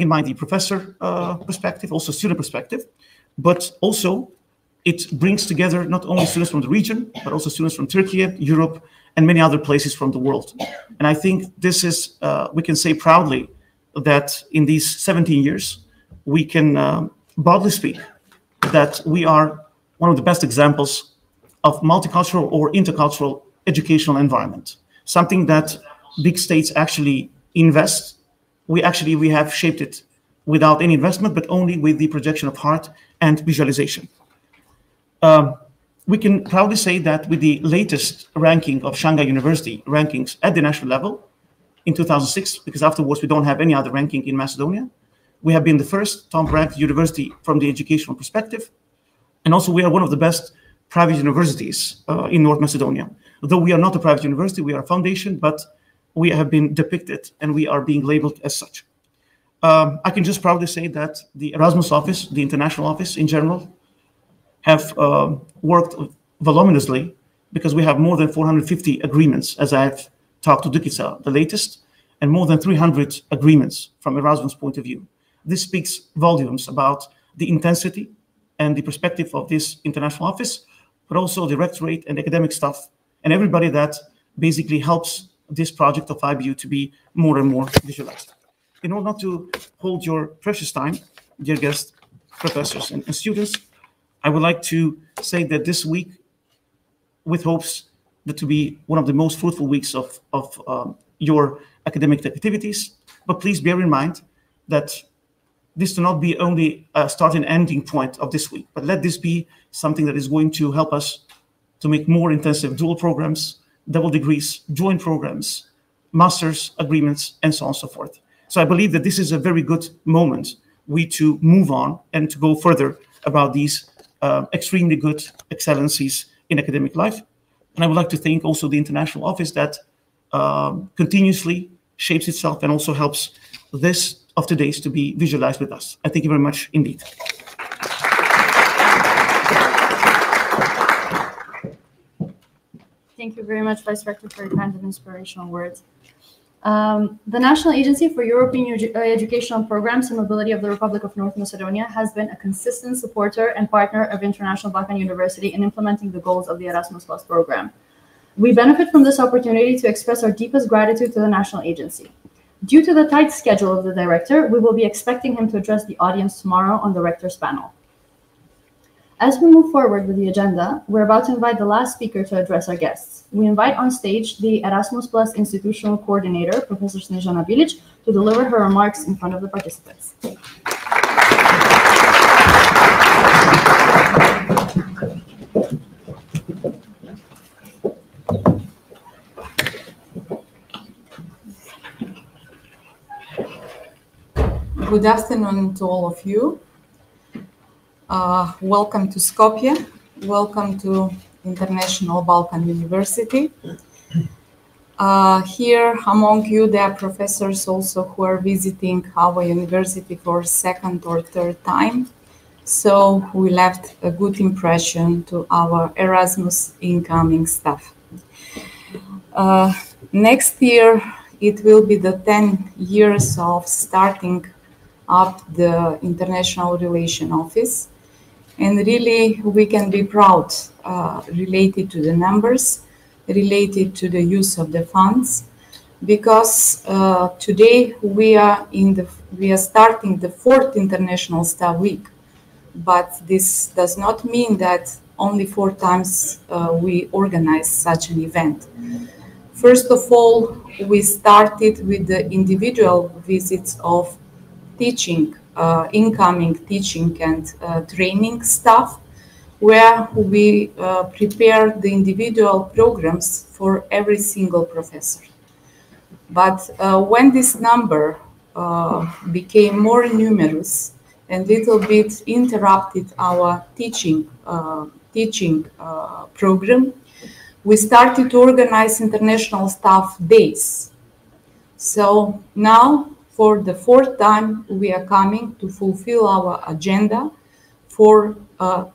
in mind the professor perspective, also student perspective, but also it brings together not only students from the region, but also students from Turkey, Europe, and many other places from the world. And I think this is, we can say proudly that in these 17 years, we can boldly speak that we are one of the best examples of multicultural or intercultural educational environment, something that big states actually invest. We have shaped it without any investment, but only with the projection of heart and visualization. We can proudly say that with the latest ranking of Shanghai University rankings at the national level in 2006, because afterwards we don't have any other ranking in Macedonia, we have been the first top-ranked university from the educational perspective. And also we are one of the best private universities in North Macedonia. Though we are not a private university, we are a foundation, but we have been depicted and we are being labeled as such. I can just proudly say that the Erasmus office, the international office in general, have worked voluminously because we have more than 450 agreements, as I've talked to Dukica, the latest, and more than 300 agreements from Erasmus' point of view. This speaks volumes about the intensity and the perspective of this international office, but also the rectorate and academic staff and everybody that basically helps this project of IBU to be more and more visualized. In order not to hold your precious time, dear guests, professors, and students, I would like to say that this week, with hopes that to be one of the most fruitful weeks of your academic activities, but please bear in mind that this will not be only a start and ending point of this week, but let this be something that is going to help us to make more intensive dual programs, double degrees, joint programs, master's agreements, and so on and so forth. So I believe that this is a very good moment to move on and to go further about these extremely good excellencies in academic life. And I would like to thank also the international office that continuously shapes itself and also helps this of today's to be visualized with us. I thank you very much indeed. Thank you very much, Vice Rector, for your kind and inspirational words. The National Agency for European Educational Programs and Mobility of the Republic of North Macedonia has been a consistent supporter and partner of International Balkan University in implementing the goals of the Erasmus Plus program. We benefit from this opportunity to express our deepest gratitude to the National Agency. Due to the tight schedule of the director, we will be expecting him to address the audience tomorrow on the Rector's panel. As we move forward with the agenda, we're about to invite the last speaker to address our guests. We invite on stage the Erasmus Plus Institutional Coordinator, Professor Snežana Bilić, to deliver her remarks in front of the participants. Good afternoon to all of you. Welcome to Skopje. Welcome to International Balkan University. Here among you, there are professors also who are visiting our university for second or third time. So we left a good impression to our Erasmus incoming staff. Next year, it will be the 10 years of starting up the International Relations Office. And really, we can be proud related to the numbers, related to the use of the funds, because today we are starting the 4th International Staff Week. But this does not mean that only 4 times we organize such an event. First of all, we started with the individual visits of teaching, incoming teaching and training staff, where we prepared the individual programs for every single professor. But when this number became more numerous and little bit interrupted our teaching program, we started to organize international staff days. So now, for the 4th time, we are coming to fulfill our agenda for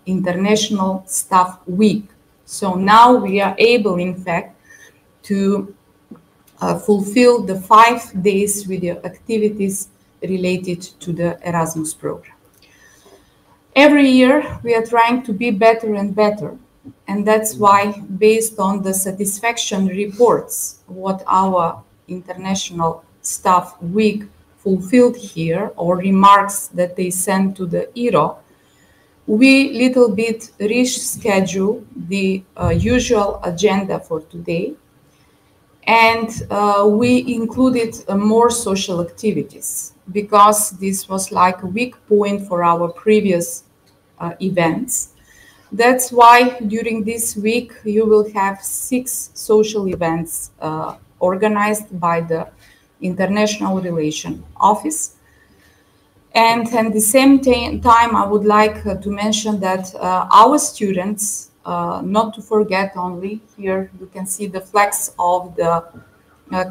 International Staff Week. So now we are able, in fact, to fulfill the 5 days with the activities related to the Erasmus program. Every year we are trying to be better and better, and that's why, based on the satisfaction reports what our international staff week fulfilled here, or remarks that they sent to the ERO, we little bit reschedule the usual agenda for today, and we included more social activities, because this was like a weak point for our previous events. That's why during this week you will have 6 social events organized by the International Relations Office. And at the same time, I would like to mention that our students, not to forget only, here you can see the flags of the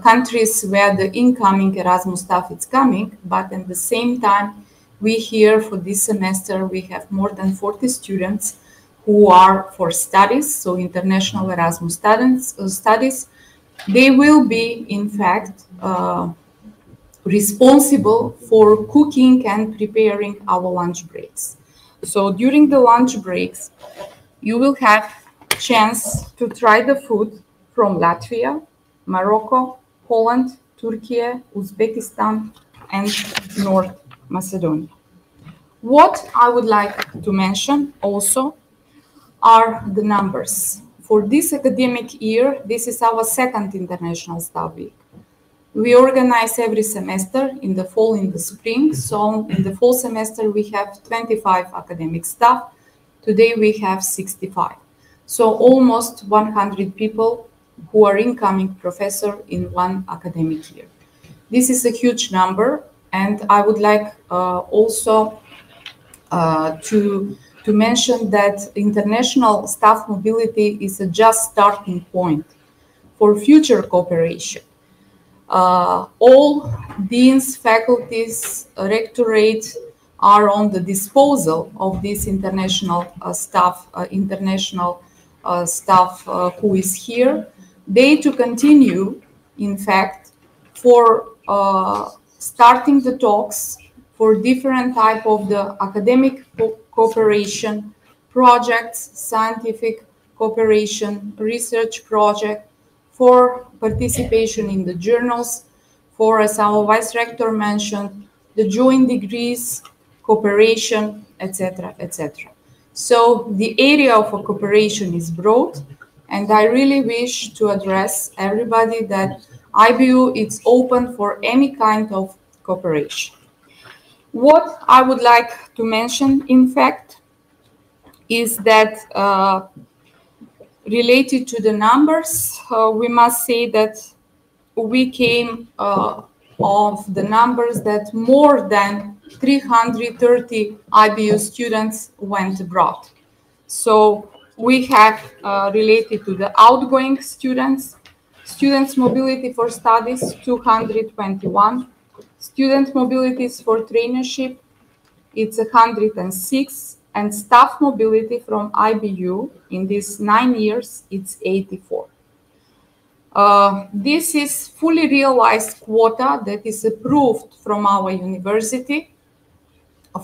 countries where the incoming Erasmus staff is coming, but at the same time, we here for this semester, we have more than 40 students who are for studies, so international Erasmus studies. They will be, in fact, responsible for cooking and preparing our lunch breaks. So during the lunch breaks, you will have chance to try the food from Latvia, Morocco, Poland, Turkey, Uzbekistan, and North Macedonia. What I would like to mention also are the numbers. For this academic year, this is our 2nd International Staff Week. We organize every semester in the fall, in the spring. So in the fall semester, we have 25 academic staff. Today we have 65. So almost 100 people who are incoming professor in one academic year. This is a huge number, and I would like also to mention that international staff mobility is a just starting point for future cooperation. All deans, faculties, rectorate are on the disposal of this international staff who is here. They to continue, in fact, for starting the talks for different type of the academic cooperation projects, scientific cooperation, research project, for participation in the journals, for, as our vice rector mentioned, the joint degrees, cooperation, etc., etc. So the area of cooperation is broad, and I really wish to address everybody that IBU is open for any kind of cooperation. What I would like to mention, in fact, is that related to the numbers, we must say that we came of the numbers that more than 330 IBU students went abroad. So we have related to the outgoing students, students mobility for studies, 221, student mobilities for traineeship, it's 106, and staff mobility from IBU in these 9 years, it's 84. This is fully realized quota that is approved from our university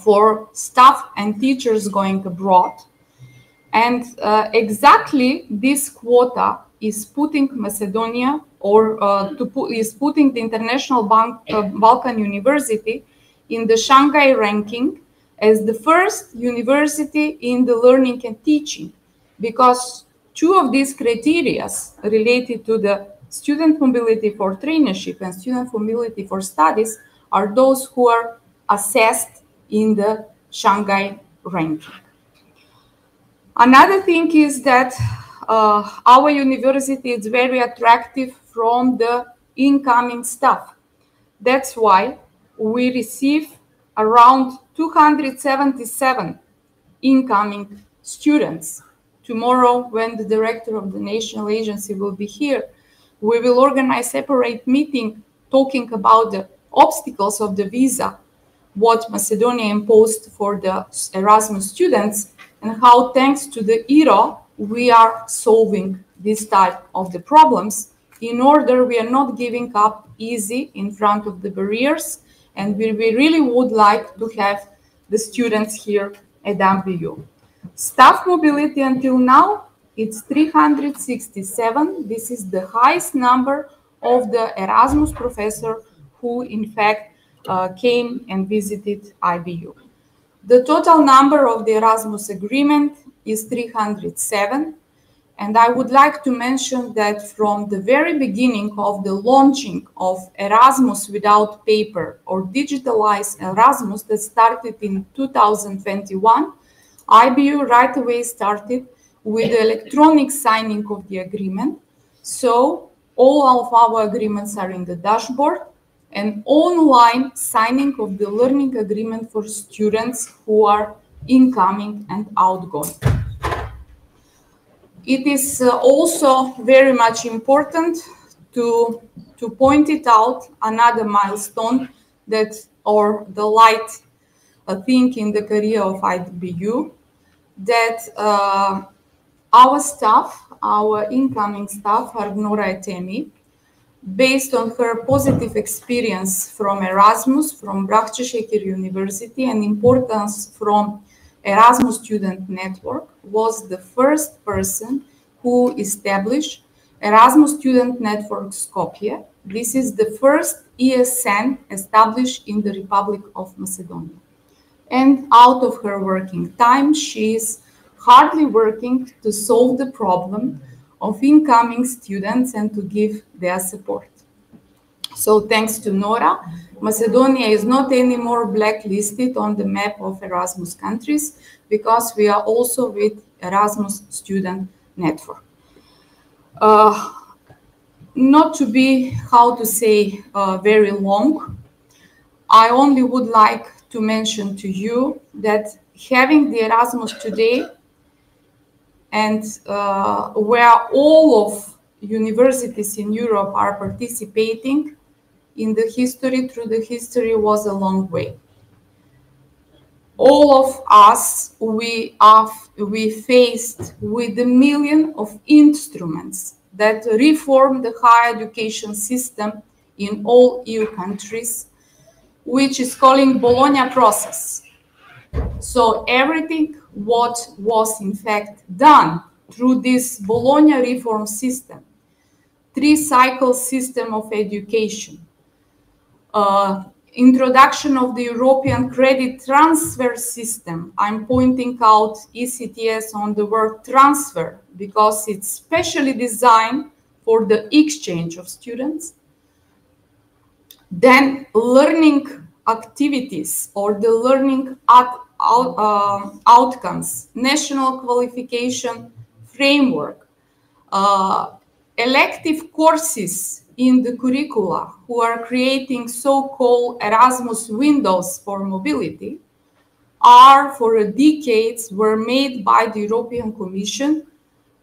for staff and teachers going abroad. And exactly this quota is putting Macedonia, or is putting the International Balkan University in the Shanghai ranking as the first university in the learning and teaching, because 2 of these criteria related to the student mobility for traineeship and student mobility for studies are those who are assessed in the Shanghai ranking. Another thing is that our university is very attractive from the incoming staff. That's why we receive around 277 incoming students. Tomorrow, when the director of the national agency will be here, we will organize a separate meeting talking about the obstacles of the visa, what Macedonia imposed for the Erasmus students, and how, thanks to the ERO, we are solving this type of the problems in order we are not giving up easy in front of the barriers, and we really would like to have the students here at IBU. Staff mobility until now, it's 367. This is the highest number of the Erasmus professor who in fact came and visited IBU. The total number of the Erasmus agreement is 307. And I would like to mention that from the very beginning of the launching of Erasmus without paper or digitalized Erasmus that started in 2021, IBU right away started with the electronic signing of the agreement. So all of our agreements are in the dashboard, and online signing of the learning agreement for students who are incoming and outgoing. It is also very much important to point it out, another milestone that, or the light thing in the career of IBU, that our staff, our incoming staff, Arnora Etemi, based on her positive experience from Erasmus, from Brachce-Șecher University, and importance from Erasmus Student Network, was the first person who established Erasmus Student Network Skopje. This is the first ESN established in the Republic of Macedonia. And out of her working time, she is hardly working to solve the problem of incoming students and to give their support. So thanks to Nora, Macedonia is not anymore blacklisted on the map of Erasmus countries, because we are also with Erasmus Student Network. Not to be, how to say, very long, I only would like to mention to you that having the Erasmus today, and where all of universities in Europe are participating in the history, through the history, was a long way. All of us, we faced with a million of instruments that reform the higher education system in all EU countries, which is calling Bologna process. So everything what was in fact done through this Bologna reform system, three-cycle system of education, introduction of the European credit transfer system. I'm pointing out ECTS on the word transfer because it's specially designed for the exchange of students. Then learning activities or the learning outcomes, national qualification framework, elective courses in the curricula who are creating so-called Erasmus windows for mobility are for decades were made by the European Commission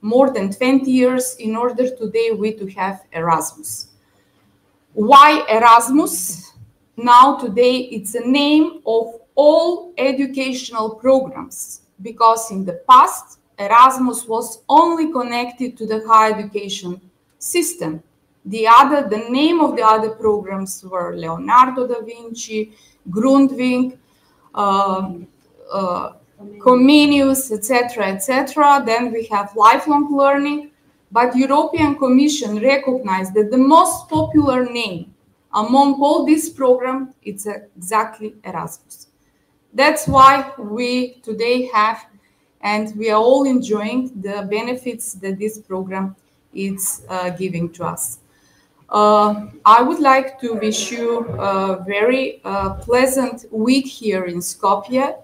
more than 20 years in order today we to have Erasmus. Why Erasmus? Now today it's a name of all educational programs, because in the past Erasmus was only connected to the higher education system. The name of the other programs were Leonardo da Vinci, Grundtvig, Comenius, etc., etc. Then we have lifelong learning, but European Commission recognized that the most popular name among all these programs, it's exactly Erasmus. That's why we today have, and we are all enjoying the benefits that this program is giving to us. I would like to wish you a very pleasant week here in Skopje.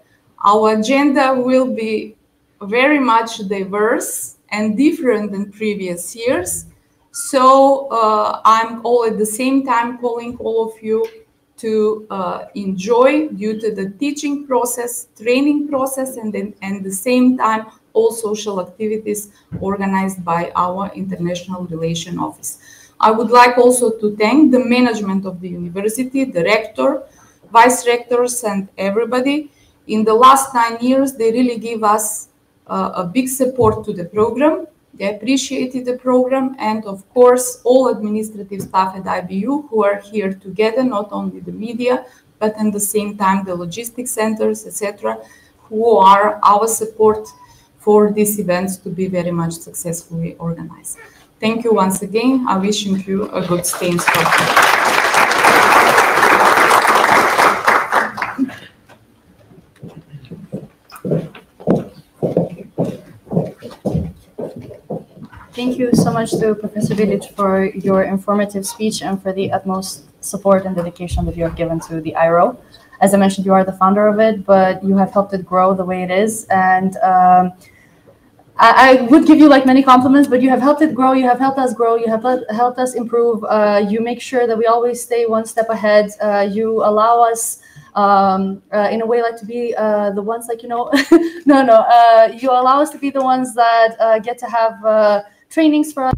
Our agenda will be very much diverse and different than previous years. So I'm all at the same time calling all of you to enjoy due to the teaching process, training process, and then at the same time all social activities organized by our International Relations Office. I would like also to thank the management of the university, the rector, vice rectors, and everybody. In the last 9 years, they really give us a big support to the program. They appreciated the program, and of course, all administrative staff at IBU who are here together, not only the media, but at the same time the logistics centers, etc., who are our support for these events to be very much successfully organized. Thank you once again. I wish you a good stay in Stockholm. Thank you so much to Professor Bilic for your informative speech and for the utmost support and dedication that you have given to the IRO. As I mentioned, you are the founder of it, but you have helped it grow the way it is. And I would give you like many compliments, but you have helped it grow. You have helped us grow. You have helped us improve. You make sure that we always stay one step ahead. You allow us in a way like to be the ones like, you know, you allow us to be the ones that get to have trainings for us.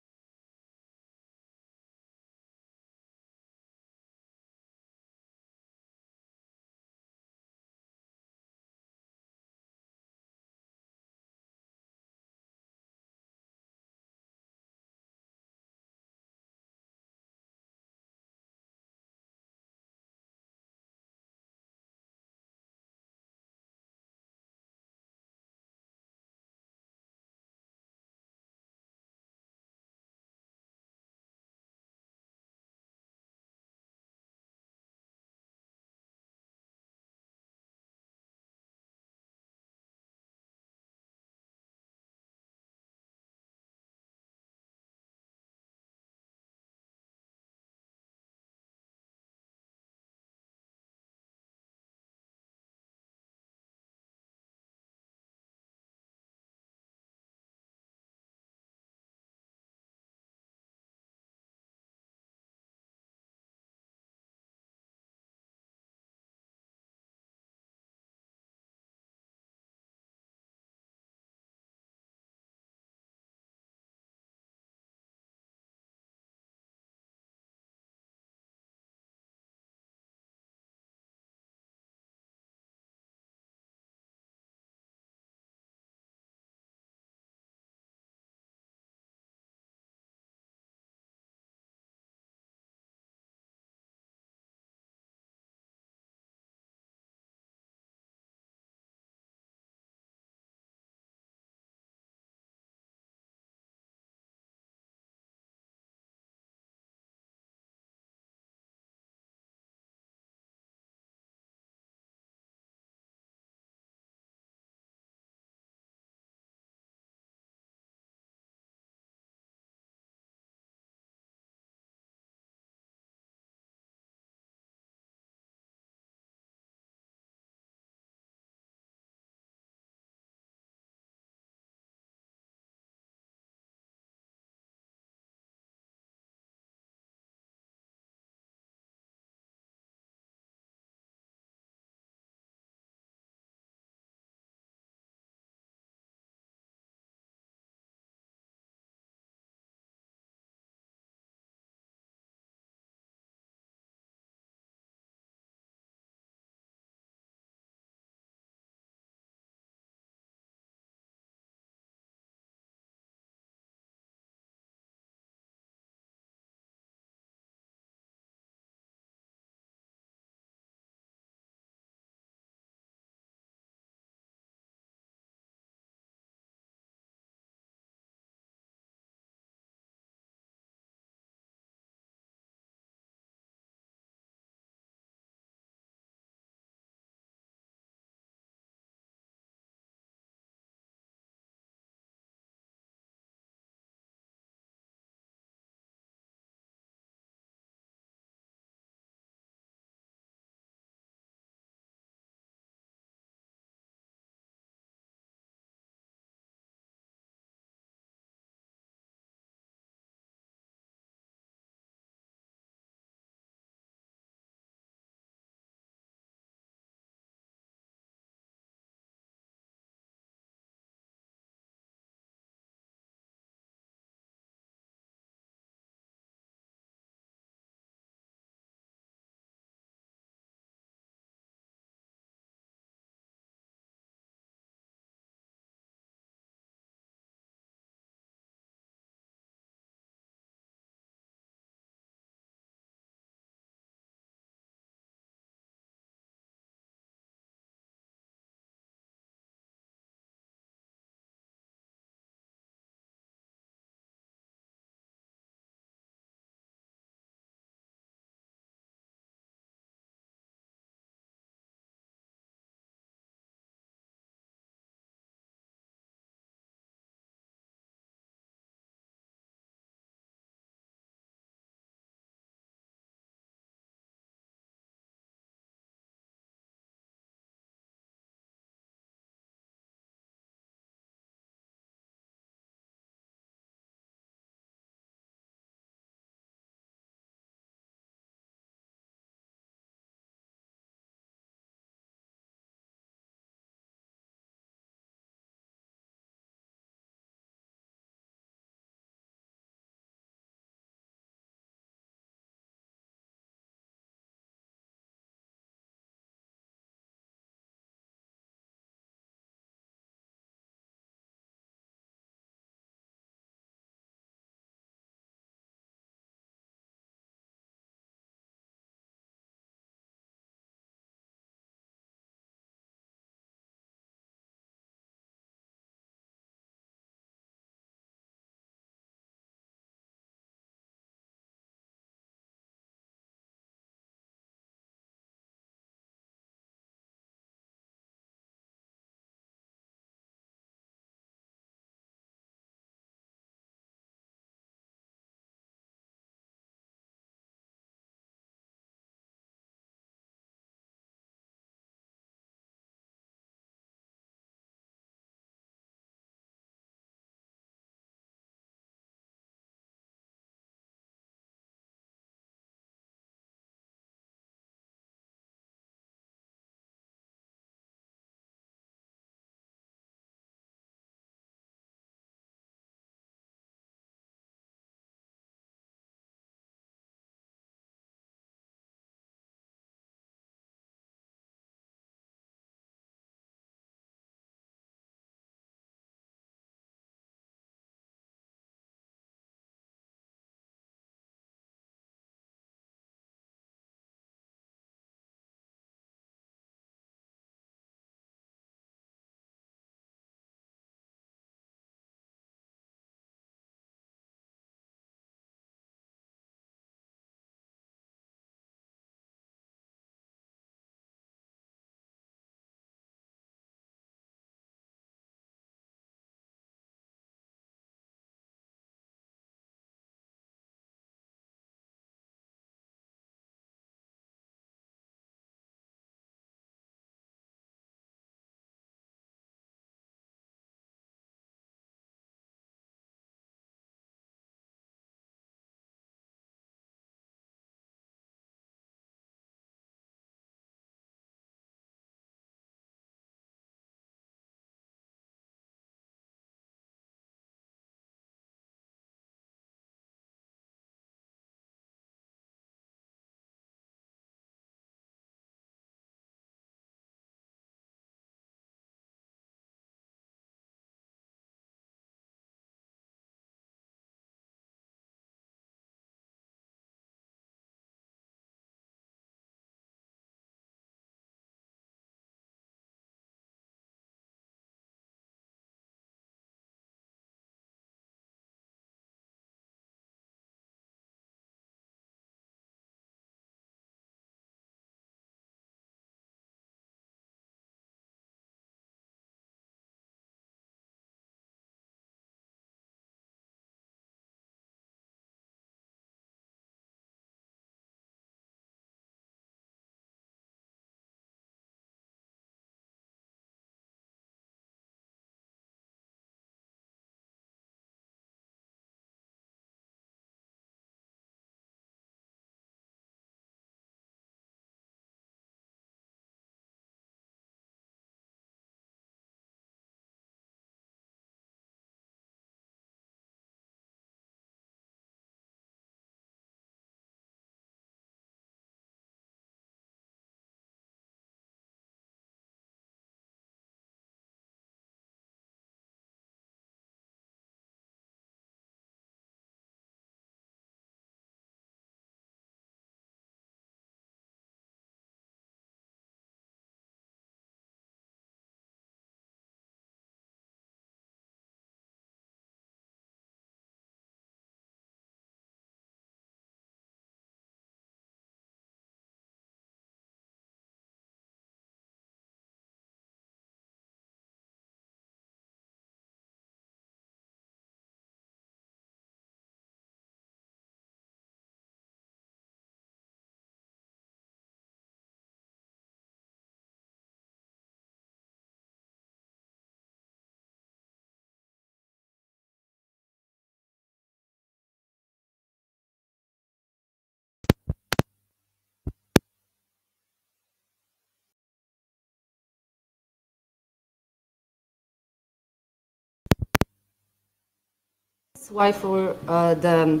Why for the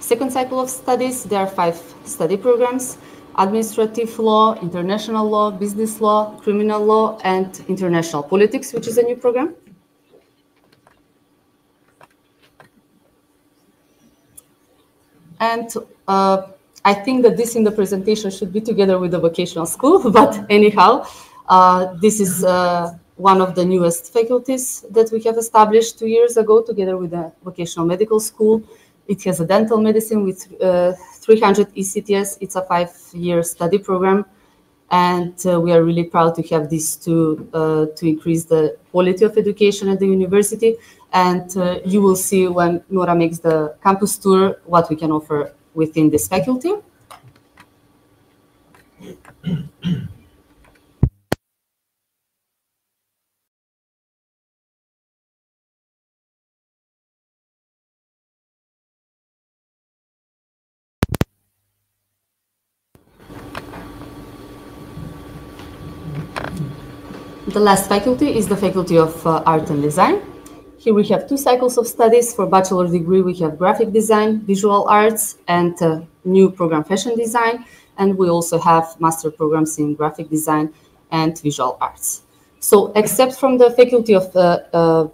second cycle of studies, there are 5 study programs: administrative law, international law, business law, criminal law, and international politics, which is a new program. And I think that this in the presentation should be together with the vocational school, but anyhow, this is one of the newest faculties that we have established 2 years ago together with the vocational medical school. It has a dental medicine with 300 ECTS. It's a 5-year study program. And we are really proud to have these two to increase the quality of education at the university. And you will see when Nora makes the campus tour what we can offer within this faculty. The last faculty is the Faculty of Art and Design. Here we have 2 cycles of studies. For bachelor degree, we have graphic design, visual arts, and new program fashion design. And we also have master programs in graphic design and visual arts. So except from the Faculty of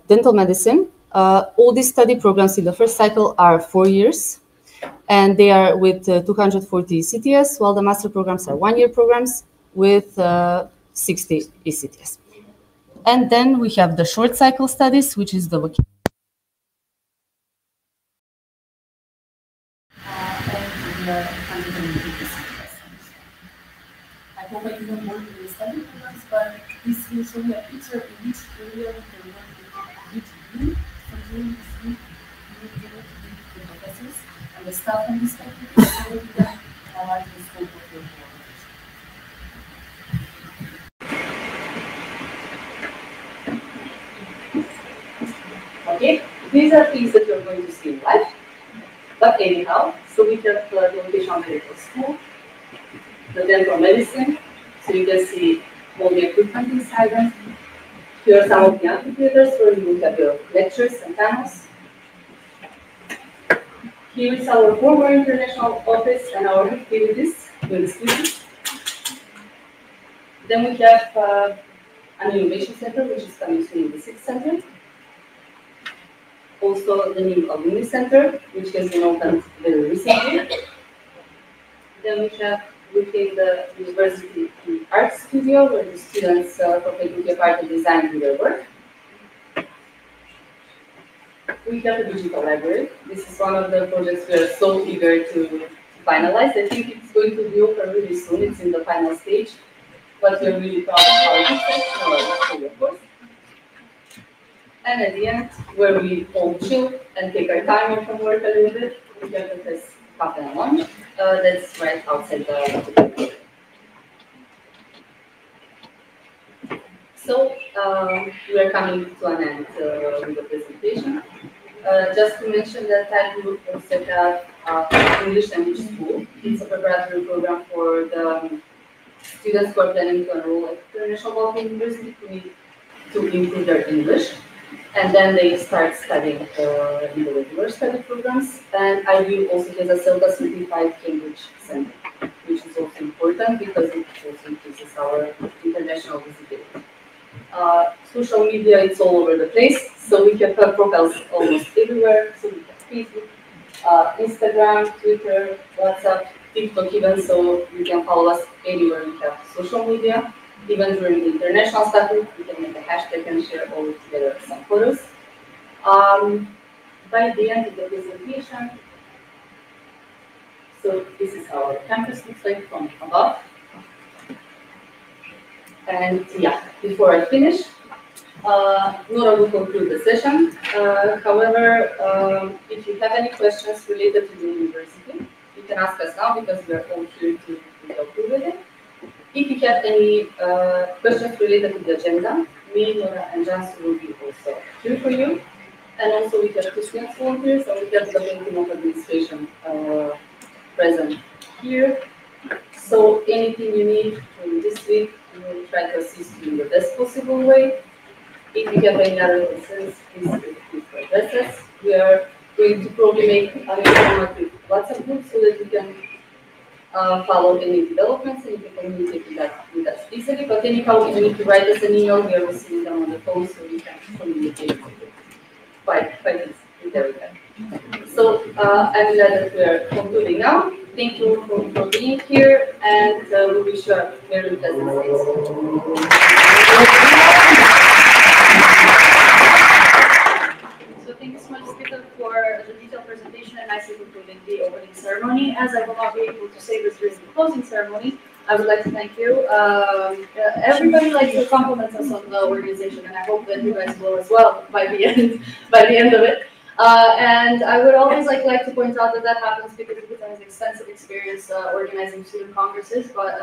Dental Medicine, all these study programs in the first cycle are 4 years. And they are with 240 ECTS, while the master programs are 1-year programs with 60 ECTS. And then we have the short cycle studies, which is the vocational. I hope I didn't work with the study programs, but this will show you a picture in which area we can work with you. So during this week, we will be able to meet the professors and the staff on this faculty so we can analyze the scope of your work. Okay, these are things that you're going to see in life. But anyhow, so we have the vocational medical school, the dental medicine, so you can see all the equipment inside them. Here are some of the amphitheaters where you will have your lectures and panels. Here is our former international office and our activities with the students. Then we have an innovation center, which is coming soon in the 6th center. Also the new alumni center, which has been opened very recently. Then we have within the university the art studio, where the students from Faculty of Art and Design do their work. We have a digital library. This is one of the projects we are so eager to finalize. I think it's going to be open really soon. It's in the final stage, but we're really proud of our research, of course. And at the end, where we all chill and take our time from work a little bit, we have this cafe and lunch. That's right outside the. So we are coming to an end with the presentation. Just to mention that I will also have English language school. It's a preparatory program for the students who are planning to enroll at International Baldwin University to improve their English. And then they start studying in the regular study programs. And I will also have a CELTA certified Cambridge Center, which is also important because it also increases our international visibility. Social media, it's all over the place. So we have profiles almost everywhere. So we have Facebook, Instagram, Twitter, WhatsApp, TikTok even. So you can follow us anywhere we have social media. Even during the international stuff, we can make a hashtag and share all together some photos. By the end of the presentation, so this is how our campus looks like from above. And yeah, before I finish, Nora will conclude the session. However, if you have any questions related to the university, you can ask us now because we are all here to help you with it. If you have any questions related to the agenda, me, Nora, and Jansu will be also here for you. And also we have two students volunteers, and we have the team of administration present here. So anything you need from this week, we will try to assist you in the best possible way. If you have any other concerns, please address us. We are going to probably make an informative WhatsApp group so that you can follow any developments and you can communicate with us easily. But anyhow, if you need to write us an email, we are receiving them on the phone, so we can communicate quite easily. There we go. So I'm glad that we are concluding now. Thank you for being here, and we wish you a very pleasant day. So thank you so much, Peter, for the detailed presentation and nicely concluding the opening ceremony. As I will not be able to say this during the closing ceremony, I would like to thank you. Everybody likes to compliment us on the organization, and I hope that you guys will as well by the end of it. And I would always like to point out that happens because Rita has extensive experience organizing student congresses, but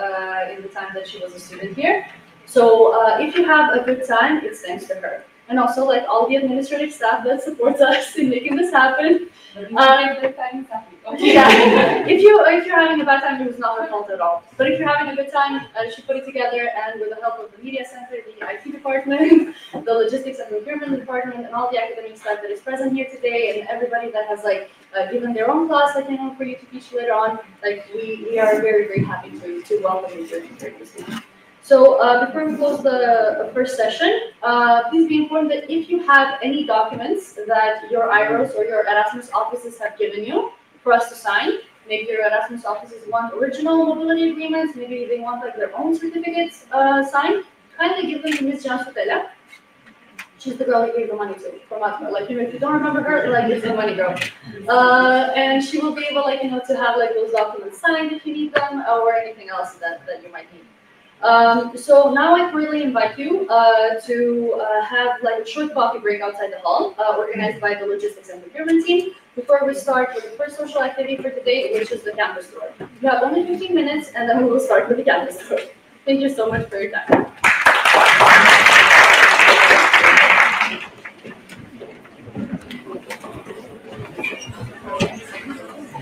in the time that she was a student here. So if you have a good time, it's thanks to her. And also like all the administrative staff that supports us in making this happen. Yeah. If you're having a bad time, it was not her fault at all. But if you're having a good time, she put it together, and with the help of the media center, the IT department, the logistics and procurement department, and all the academic staff that is present here today, and everybody that has given their own class, for you to teach later on, we are very, very happy to welcome you during this week. So before we close the first session, please be informed that if you have any documents that your IROS or your Erasmus offices have given you for us to sign, maybe your Erasmus offices want original mobility agreements, maybe they want their own certificates signed, kindly give them to Ms. Jansutela. She's the girl you gave the money to from Atma. If you don't remember her, it's the money girl. And she will be able, to have those documents signed if you need them, or anything else that you might need. So now I really invite you to have a short coffee break outside the hall, organized by the logistics and procurement team, before we start with the first social activity for today, which is the campus tour. You have only 15 minutes, and then we will start with the campus tour. Thank you so much for your time.